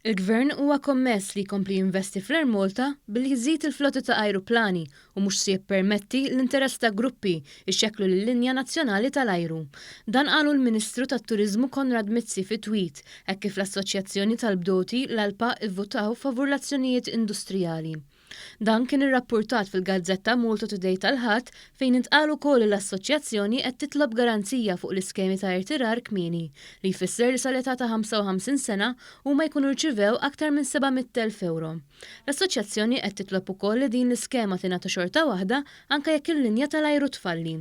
Il-Gvern huwa kommess li jkompli jinvesti fl-Air Malta billi jżid il-flotta ta' ajruplani u mhux se jippermetti l-interess ta' gruppi ixxekklu l-linja nazzjonali tal-ajru. Dan qalu l-Ministru tat-Turiżmu Konrad Mizzi fi tweet hekk kif l-Assoċjazzjoni tal-Bdoti l-Alpa ivvutaw favur l-azzjonijiet industrijali. Dan kien irrappurtat fil-Gazzetta Malta Today tal-Ħadd fejn intqalu wkoll l-assoċjazzjoni qed titlob garanzija fuq l-iskemi ta' irtirar kmieni li jfisser li sal-età ta' 55 sena huma jkunu rċivew aktar minn 700,000 euro. L-assoċjazzjoni qed titlob ukoll li din l-iskema tingħata xorta waħda anke jekk il-linja tal-ajru tfalli.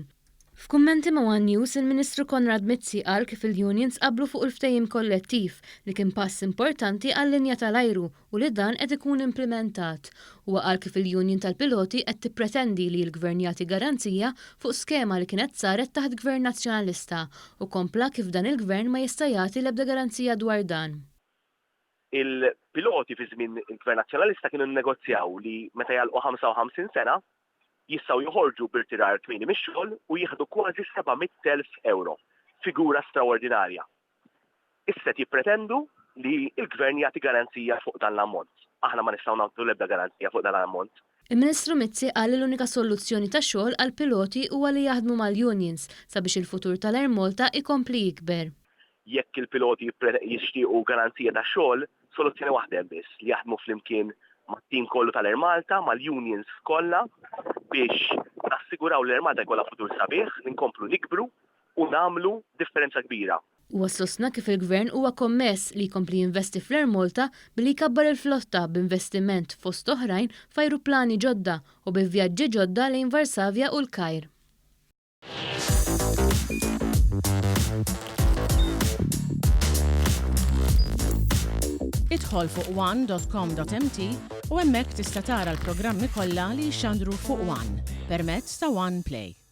F'kummenti ma' One News, il-Ministru Konrad Mizzi qal kif il-unions qablu fuq il-ftehim kollettiv li kien pass importanti għall-linja tal-ajru u li dan qed ikun implementat. Huwa qal kif il-Union tal-Piloti qed tippretendi li l-Gvern jagħti garanzija fuq skema li kienet saret taħt Gvern Nazzjonalista u kompla kif dan il-Gvern ma jista' jagħti l-ebda garanzija dwar dan. Il-piloti fi żmien il-Gvern Nazzjonalista kienu nnegozjaw li meta jgħalqu 55 sena jistgħu joħorġu b'irtirar kmieni mix-xogħol u jieħdu kważi 700,000 euro, figura straordinarja. Issa jippretendu li l-Gvern jagħti garanzija fuq dan l-ammont. Aħna ma nistgħu nagħtu l-ebda garanzija fuq dan l-ammont. Il-Ministru Mizzi qal li l-unika soluzzjoni ta' xogħol għal piloti huwa li jaħdmu mal-unions sabiex il-futur tal-Air Malta ikompli jikber. Jekk il-piloti jixtiequ garanzija ta' xogħol, soluzzjoni waħda biss li jaħdmu flimkien mat-tim kollu tal-Air Malta, mal-unions kollha biex nassiguraw l-Air Malta jkollha futur sabiħ, inkomplu nikbru u nagħmlu differenza kbira. Huwa sostna kif il-Gvern huwa kommess li jkompli jinvesti fl-Air Malta billi jkabbar il-flotta b'investiment fost oħrajn f'ajruplani ġodda u bi vjaġġi ġodda lejn Varsavja u l-Kajr. Idħol fuq one.com.mt u hemmhekk tista' tara l-programmi kollha li jxandru fuq One permezz ta' One Play.